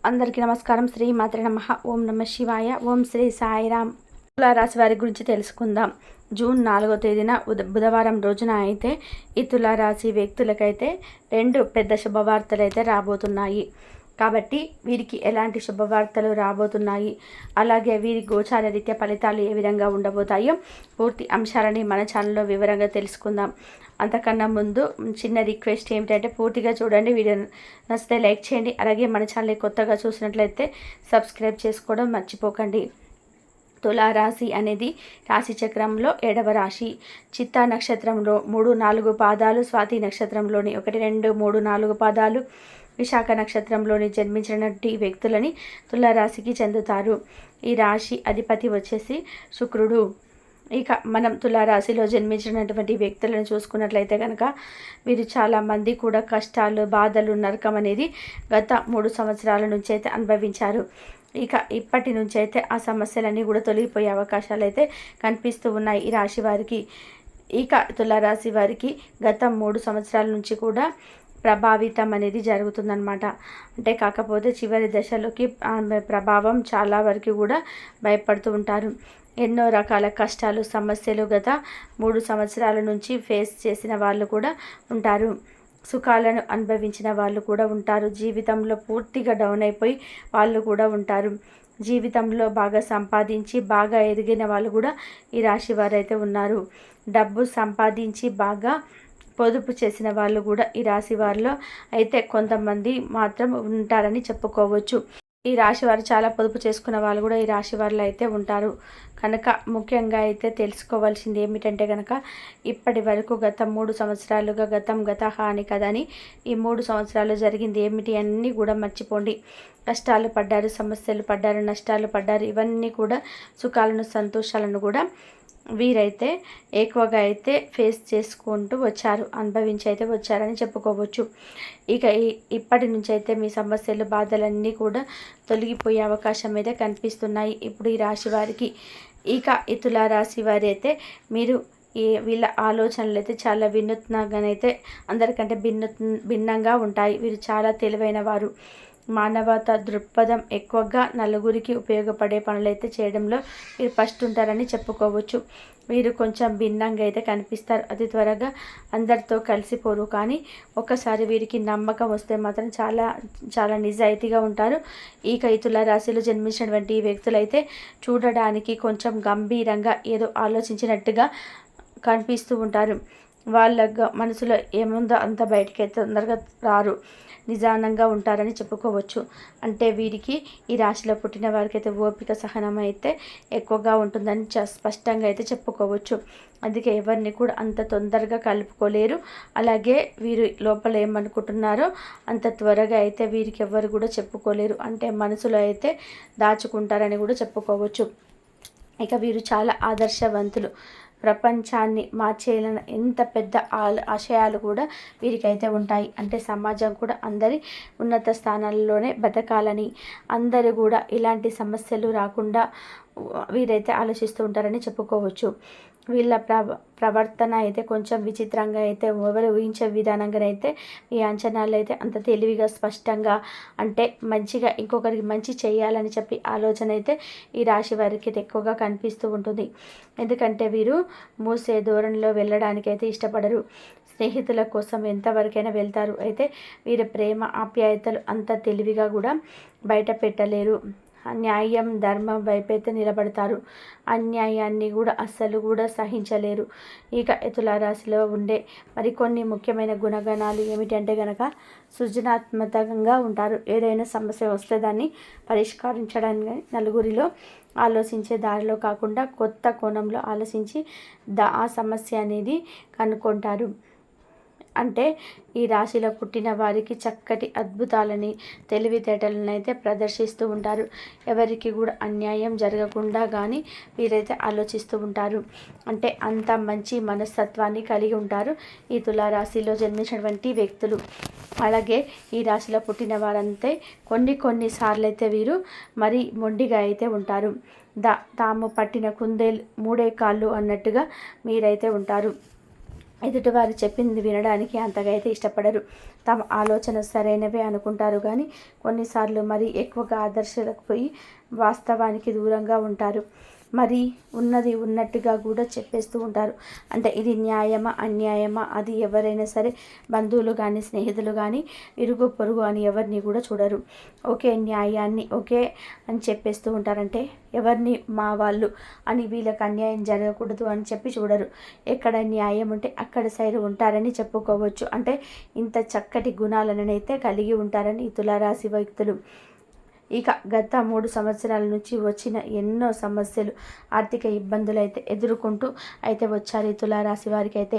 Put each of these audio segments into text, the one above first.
అందరికీ నమస్కారం. శ్రీ మాత్రే నమః. ఓం నమ శివాయ. ఓం శ్రీ సాయిరామ్. తులారాశి వారి గురించి తెలుసుకుందాం. జూన్ 4వ తేదీన బుధవారం రోజున అయితే ఈ తులారాశి వ్యక్తులకైతే 2 పెద్ద శుభవార్తలు అయితే రాబోతున్నాయి. కాబట్టి వీరికి ఎలాంటి శుభవార్తలు రాబోతున్నాయి, అలాగే వీరి గోచార రీత్యా ఫలితాలు ఏ విధంగా ఉండబోతాయో పూర్తి అంశాలని మన ఛానల్లో వివరంగా తెలుసుకుందాం. అంతకన్నా ముందు చిన్న రిక్వెస్ట్ ఏమిటంటే పూర్తిగా చూడండి. వీడియో నచ్చితే లైక్ చేయండి. అలాగే మన ఛానల్ని కొత్తగా చూసినట్లయితే సబ్స్క్రైబ్ చేసుకోవడం మర్చిపోకండి. తులారాశి అనేది రాశి చక్రంలో 7వ రాశి. చిత్తా నక్షత్రంలో 3, 4 పాదాలు, స్వాతి నక్షత్రంలోని 1, 2, 3, 4 పాదాలు, విశాఖ నక్షత్రంలోని జన్మించినటువంటి వ్యక్తులని తులారాశికి చెందుతారు. ఈ రాశి అధిపతి వచ్చేసి శుక్రుడు. ఇక మనం తులారాశిలో జన్మించినటువంటి వ్యక్తులను చూసుకున్నట్లయితే కనుక వీరు చాలామంది కూడా కష్టాలు, బాధలు, నరకం అనేది గత 3 సంవత్సరాల నుంచి అయితే అనుభవించారు. ఇక ఇప్పటి నుంచి అయితే ఆ సమస్యలన్నీ కూడా తొలగిపోయే అవకాశాలు అయితే కనిపిస్తూ ఉన్నాయి ఈ రాశి వారికి. ఇక తులారాశి వారికి గత 3 సంవత్సరాల నుంచి కూడా ప్రభావితం అనేది జరుగుతుందన్నమాట. అంటే కాకపోతే చివరి దశలోకి ప్రభావం చాలా వరకు కూడా భయపడుతూ ఉంటారు. ఎన్నో రకాల కష్టాలు, సమస్యలు గత 3 సంవత్సరాల నుంచి ఫేస్ చేసిన వాళ్ళు కూడా ఉంటారు. సుఖాలను అనుభవించిన వాళ్ళు కూడా ఉంటారు. జీవితంలో పూర్తిగా డౌన్ అయిపోయి వాళ్ళు కూడా ఉంటారు. జీవితంలో బాగా సంపాదించి బాగా ఎదిగిన వాళ్ళు కూడా ఈ రాశి వారైతే ఉన్నారు. డబ్బు సంపాదించి బాగా పొదుపు చేసిన వాళ్ళు కూడా ఈ రాశి వారిలో అయితే కొంతమంది మాత్రం ఉంటారని చెప్పుకోవచ్చు. ఈ రాశి వారు చాలా పొదుపు చేసుకున్న వాళ్ళు కూడా ఈ రాశి వారిలో అయితే ఉంటారు. కనుక ముఖ్యంగా అయితే తెలుసుకోవాల్సింది ఏమిటంటే కనుక ఇప్పటి వరకు గత 3 సంవత్సరాలుగా గత హాని కదని ఈ 3 సంవత్సరాలు జరిగింది ఏమిటి అన్నీ కూడా మర్చిపోండి. కష్టాలు పడ్డారు, సమస్యలు పడ్డారు, నష్టాలు పడ్డారు. ఇవన్నీ కూడా సుఖాలను, సంతోషాలను కూడా వీరైతే ఎక్కువగా అయితే ఫేస్ చేసుకుంటూ వచ్చారు, అనుభవించి అయితే వచ్చారని చెప్పుకోవచ్చు. ఇక ఇప్పటి నుంచి అయితే మీ సమస్యలు, బాధలన్నీ కూడా తొలగిపోయే అవకాశం అయితే కనిపిస్తున్నాయి ఇప్పుడు ఈ రాశి వారికి. ఇక ఈ తులారాశి వారి అయితే మీరు వీళ్ళ ఆలోచనలు అయితే చాలా వినూత్నంగానైతే అందరికంటే భిన్నంగా ఉంటాయి. వీరు చాలా తెలివైన వారు. మానవతా దృక్పథం ఎక్కువగా, నలుగురికి ఉపయోగపడే పనులైతే చేయడంలో వీరు ఫస్ట్ ఉంటారని చెప్పుకోవచ్చు. వీరు కొంచెం భిన్నంగా అయితే కనిపిస్తారు. అతి త్వరగా అందరితో కలిసిపోరు. కానీ ఒకసారి వీరికి నమ్మకం వస్తే మాత్రం చాలా చాలా నిజాయితీగా ఉంటారు. ఈ తులారాశిలో జన్మించినటువంటి వ్యక్తులైతే చూడడానికి కొంచెం గంభీరంగా ఏదో ఆలోచించినట్టుగా కనిపిస్తూ ఉంటారు. వాళ్ళ మనసులో ఏముందో అంత బయటికి అయితే తొందరగా రారు. నిదానంగా ఉంటారని చెప్పుకోవచ్చు. అంటే వీరికి ఈ రాశిలో పుట్టిన వారికి అయితే ఓపిక, సహనం అయితే ఎక్కువగా ఉంటుందని స్పష్టంగా అయితే చెప్పుకోవచ్చు. అందుకే ఎవరిని కూడా అంత తొందరగా కలుపుకోలేరు. అలాగే వీరు లోపల ఏమనుకుంటున్నారో అంత త్వరగా అయితే వీరికి ఎవరు కూడా చెప్పుకోలేరు. అంటే మనసులో అయితే దాచుకుంటారని కూడా చెప్పుకోవచ్చు. ఇక వీరు చాలా ఆదర్శవంతులు. ప్రపంచాన్ని మార్చేయాలన్న ఎంత పెద్ద ఆశయాలు కూడా వీరికైతే ఉంటాయి. అంటే సమాజం కూడా అందరి ఉన్నత స్థానాల్లోనే బతకాలని, అందరూ కూడా ఇలాంటి సమస్యలు రాకుండా వీరైతే ఆలోచిస్తూ ఉంటారని చెప్పుకోవచ్చు. వీళ్ళ ప్రవర్తన అయితే కొంచెం విచిత్రంగా అయితే ఎవరు ఊహించే విధానంగానైతే ఈ అంచనాలు అయితే అంత తెలివిగా, స్పష్టంగా, అంటే మంచిగా ఇంకొకరికి మంచి చేయాలని చెప్పి ఆలోచన అయితే ఈ రాశి వారికి ఎక్కువగా కనిపిస్తూ ఉంటుంది. ఎందుకంటే వీరు మూసే ధోరణిలో వెళ్ళడానికి అయితే ఇష్టపడరు. స్నేహితుల కోసం ఎంతవరకైనా వెళ్తారు. అయితే వీరి ప్రేమ, ఆప్యాయతలు అంత తెలివిగా కూడా బయట పెట్టలేరు. న్యాయం, ధర్మం వైపైతే నిలబడతారు. అన్యాయాన్ని కూడా అస్సలు కూడా సహించలేరు. ఇక తులారాశిలో ఉండే మరికొన్ని ముఖ్యమైన గుణగణాలు ఏమిటంటే కనుక సృజనాత్మకంగా ఉంటారు. ఏదైనా సమస్య వస్తే దాన్ని పరిష్కరించడానికి నలుగురిలో ఆలోచించే దారిలో కాకుండా కొత్త కోణంలో ఆలోచించి ఆ సమస్య అనేది కనుక్కుంటారు. అంటే ఈ రాశిలో పుట్టిన వారికి చక్కటి అద్భుతాలని, తెలివితేటలను అయితే ప్రదర్శిస్తూ ఉంటారు. ఎవరికి కూడా అన్యాయం జరగకుండా కానీ వీరైతే ఆలోచిస్తూ ఉంటారు. అంటే అంత మంచి మనస్తత్వాన్ని కలిగి ఉంటారు ఈ తులారాశిలో జన్మించినటువంటి వ్యక్తులు. అలాగే ఈ రాశిలో పుట్టిన వారంతే కొన్నిసార్లు అయితే వీరు మరీ మొండిగా అయితే ఉంటారు. తాము పట్టిన కుందేలు 3 కాళ్ళు అన్నట్టుగా మీరైతే ఉంటారు. ఎదుటివారు చెప్పింది వినడానికి అంతగా అయితే ఇష్టపడరు. తమ ఆలోచన సరైనవే అనుకుంటారు కానీ కొన్నిసార్లు మరి ఎక్కువగా ఆదర్శాలకు పోయి వాస్తవానికి దూరంగా ఉంటారు. మరి ఉన్నది ఉన్నట్టుగా కూడా చెప్పేస్తూ ఉంటారు. అంటే ఇది న్యాయమా అన్యాయమా అది ఎవరైనా సరే బంధువులు కానీ స్నేహితులు కానీ ఇరుగు పొరుగు అని ఎవరిని కూడా చూడరు. ఒకే న్యాయాన్ని ఒకే అని చెప్పేస్తూ ఉంటారంటే ఎవరిని మా వాళ్ళు అని వీళ్ళకి అన్యాయం జరగకూడదు అని చెప్పి చూడరు. ఎక్కడ న్యాయం ఉంటే అక్కడ సైడ్ ఉంటారని చెప్పుకోవచ్చు. అంటే ఇంత చక్కటి గుణాలనైతే కలిగి ఉంటారని ఈ తులారాశి వ్యక్తులు. ఇక గత 3 సంవత్సరాల నుంచి వచ్చిన ఎన్నో సమస్యలు ఆర్థిక ఇబ్బందులు అయితే ఎదుర్కొంటూ అయితే వచ్చారు ఈ తులారాశి వారికి. అయితే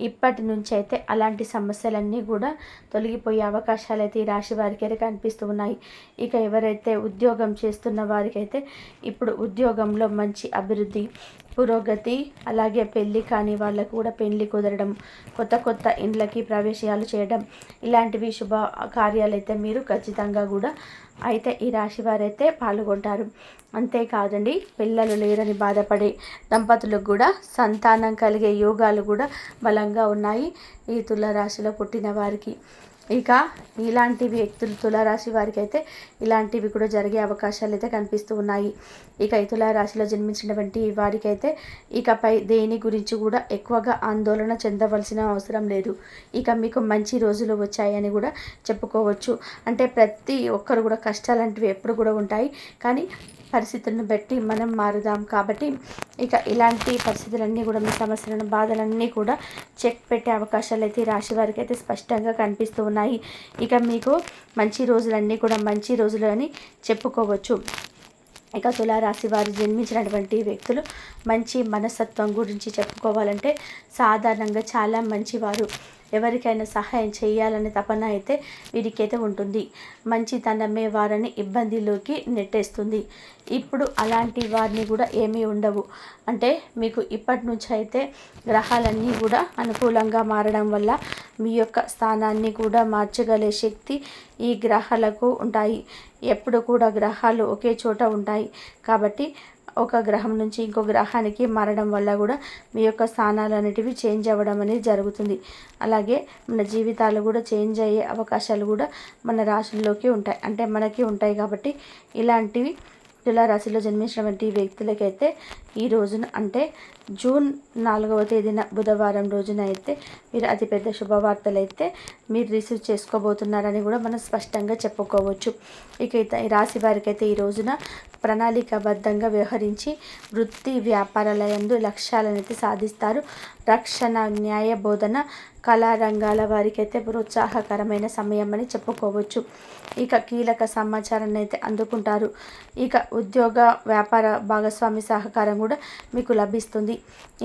ఇప్పటి నుంచి అయితే అలాంటి సమస్యలన్నీ కూడా తొలగిపోయే అవకాశాలు అయితే ఈ రాశి వారికి అయితే కనిపిస్తూ ఉన్నాయి. ఇక ఎవరైతే ఉద్యోగం చేస్తున్న వారికైతే ఇప్పుడు ఉద్యోగంలో మంచి అభివృద్ధి పురోగతి, అలాగే పెళ్ళి కాని వాళ్ళకు కూడా పెళ్ళి కుదరడం, కొత్త కొత్త ఇండ్లకి ప్రవేశాలు చేయడం, ఇలాంటివి శుభ కార్యాలు అయితే మీరు ఖచ్చితంగా కూడా అయితే ఈ రాశి వారైతే పాల్గొంటారు. అంతేకాదండి, పిల్లలు లేరని బాధపడే దంపతులకు కూడా సంతానం కలిగే యోగాలు కూడా బలంగా ఉన్నాయి ఈ తులారాశిలో పుట్టిన వారికి. ఇక ఇలాంటి వ్యక్తులు తులారాశి వారికి అయితే ఇలాంటివి కూడా జరిగే అవకాశాలు అయితే కనిపిస్తూ ఉన్నాయి. ఇక ఈ తులారాశిలో జన్మించినటువంటి వారికైతే ఇకపై దేని గురించి కూడా ఎక్కువగా ఆందోళన చెందవలసిన అవసరం లేదు. ఇక మీకు మంచి రోజులు వచ్చాయని కూడా చెప్పుకోవచ్చు. అంటే ప్రతి ఒక్కరు కూడా కష్టాలంటివి ఎప్పుడు కూడా ఉంటాయి, కానీ పరిస్థితులను బట్టి మనం మారుదాం. కాబట్టి ఇక ఇలాంటి పరిస్థితులన్నీ కూడా మీ సమస్యలను బాధలన్నీ కూడా చెక్ పెట్టే అవకాశాలు అయితే ఈ రాశి వారికి అయితే స్పష్టంగా కనిపిస్తూ ఉన్నాయి. ఇక మీకు మంచి రోజులన్నీ కూడా మంచి రోజులు అని చెప్పుకోవచ్చు. ఇక తులారాశి వారు జన్మించినటువంటి వ్యక్తులు మంచి మనస్తత్వం గురించి చెప్పుకోవాలంటే సాధారణంగా చాలా మంచివారు. ఎవరికైనా సహాయం చేయాలనే తపన అయితే వీరికైతే ఉంటుంది. మంచితనమే వారిని ఇబ్బందిలోకి నెట్టేస్తుంది. ఇప్పుడు అలాంటి వారిని కూడా ఏమీ ఉండవు. అంటే మీకు ఇప్పటి నుంచి అయితే గ్రహాలన్నీ కూడా అనుకూలంగా మారడం వల్ల మీ యొక్క స్థానాన్ని కూడా మార్చగలే శక్తి ఈ గ్రహాలకు ఉంటాయి. ఎప్పుడు కూడా గ్రహాలు ఒకే చోట ఉంటాయి కాబట్టి ఒక గ్రహం నుంచి ఇంకో గ్రహానికి మారడం వల్ల కూడా మీ యొక్క స్థానాలు అనేటివి చేంజ్ అవ్వడం అనేది జరుగుతుంది. అలాగే మన జీవితాలు కూడా చేంజ్ అయ్యే అవకాశాలు కూడా మన రాశుల్లోకి ఉంటాయి, అంటే మనకి ఉంటాయి. కాబట్టి ఇలాంటివి తులారాశిలో జన్మించినటువంటి వ్యక్తులకైతే ఈ రోజున అంటే జూన్ 4వ తేదీన బుధవారం రోజున అయితే మీరు అతిపెద్ద శుభవార్తలు అయితే మీరు రిసీవ్ చేసుకోబోతున్నారని కూడా మనం స్పష్టంగా చెప్పుకోవచ్చు. ఇక ఈ రాశి వారికి అయితే ఈ రోజున ప్రణాళికాబద్ధంగా వ్యవహరించి వృత్తి వ్యాపారాల యందు లక్ష్యాలను అయితే సాధిస్తారు. రక్షణ, న్యాయ, బోధన, కళారంగాల వారికి అయితే ప్రోత్సాహకరమైన సమయం అని చెప్పుకోవచ్చు. ఇక కీలక సమాచారాన్ని అయితే అందుకుంటారు. ఇక ఉద్యోగ వ్యాపార భాగస్వామి సహకారం కూడా మీకు లభిస్తుంది.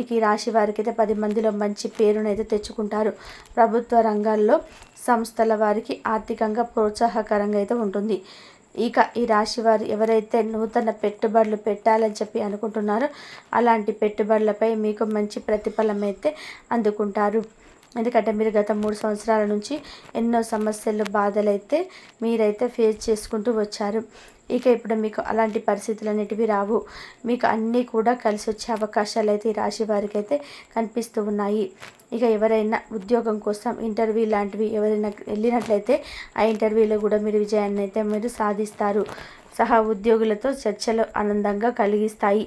ఇక ఈ రాశి వారికి అయితే 10 మందిలో మంచి పేరునైతే తెచ్చుకుంటారు. ప్రభుత్వ రంగాల్లో సంస్థల వారికి ఆర్థికంగా ప్రోత్సాహకరంగా అయితే ఉంటుంది. ఇక ఈ రాశి వారు ఎవరైతే నూతన పెట్టుబడులు పెట్టాలని చెప్పి అనుకుంటున్నారో అలాంటి పెట్టుబడులపై మీకు మంచి ప్రతిఫలం అయితే అందుకుంటారు. ఎందుకంటే మీరు గత 3 సంవత్సరాల నుంచి ఎన్నో సమస్యలు బాధలైతే మీరైతే ఫేస్ చేసుకుంటూ వచ్చారు. ఇక ఇప్పుడు మీకు అలాంటి పరిస్థితులు అనేటివి రావు. మీకు అన్నీ కూడా కలిసి వచ్చే అవకాశాలు అయితే ఈ రాశి వారికి అయితే కనిపిస్తూ ఉన్నాయి. ఇక ఎవరైనా ఉద్యోగం కోసం ఇంటర్వ్యూ లాంటివి ఎవరైనా వెళ్ళినట్లయితే ఆ ఇంటర్వ్యూలో కూడా మీరు విజయాన్ని అయితే మీరు సాధిస్తారు. సహా ఉద్యోగులతో చర్చలు ఆనందంగా కలిగిస్తాయి.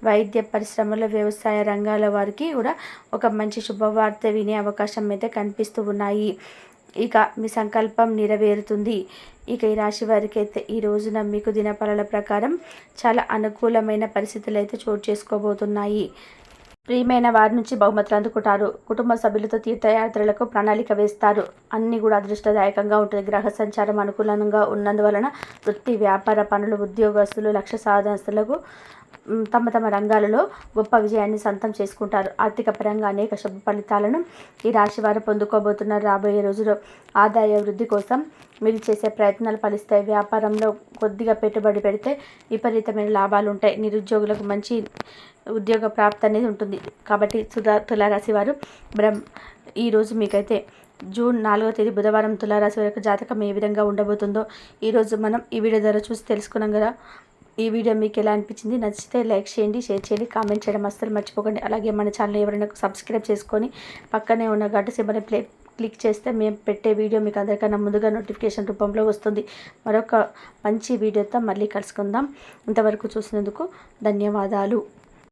వైద్య పరిశ్రమలో వ్యవసాయ రంగాల వారికి కూడా ఒక మంచి శుభవార్త వినే అవకాశం అయితే కనిపిస్తూ ఉన్నాయి. ఇక మీ సంకల్పం నెరవేరుతుంది. ఇక ఈ రాశి వారికి అయితే ఈ రోజున మీకు దినఫలాల ప్రకారం చాలా అనుకూలమైన పరిస్థితులు అయితే చోటు చేసుకోబోతున్నాయి. ప్రియమైన వారి నుంచి బహుమతులు అందుకుంటారు. కుటుంబ సభ్యులతో తీర్థయాత్రలకు ప్రణాళిక వేస్తారు. అన్నీ కూడా అదృష్టదాయకంగా ఉంటుంది. గ్రహ సంచారం అనుకూలంగా ఉన్నందువలన వృత్తి వ్యాపార పనులు, ఉద్యోగస్తులు, లక్ష్య సాధనస్తులకు తమ తమ రంగాలలో గొప్ప విజయాన్ని సొంతం చేసుకుంటారు. ఆర్థిక పరంగా అనేక శుభ ఫలితాలను ఈ రాశి వారు పొందుకోబోతున్నారు. రాబోయే రోజుల్లో ఆదాయ వృద్ధి కోసం మీరు చేసే ప్రయత్నాలు ఫలిస్తాయి. వ్యాపారంలో కొద్దిగా పెట్టుబడి పెడితే విపరీతమైన లాభాలు ఉంటాయి. నిరుద్యోగులకు మంచి ఉద్యోగ ప్రాప్తి అనేది ఉంటుంది. కాబట్టి తులారాశి వారు ఈరోజు మీకైతే జూన్ 4వ తేదీ బుధవారం తులారాశి వారి జాతకం ఏ విధంగా ఉండబోతుందో ఈరోజు మనం ఈ వీడియో ద్వారా చూసి తెలుసుకున్నాం కదా. ఈ వీడియో మీకు ఎలా అనిపించింది? నచ్చితే లైక్ చేయండి, షేర్ చేయండి, కామెంట్ చేయడం అస్సలు మర్చిపోకండి. అలాగే మన ఛానల్ ఎవరైనా సబ్స్క్రైబ్ చేసుకొని పక్కనే ఉన్న గంట సింబల్ని క్లిక్ చేస్తే మేము పెట్టే వీడియో మీకు అందరికన్నా ముందుగా నోటిఫికేషన్ రూపంలో వస్తుంది. మరొక మంచి వీడియోతో మళ్ళీ కలుసుకుందాం. ఇంతవరకు చూసినందుకు ధన్యవాదాలు.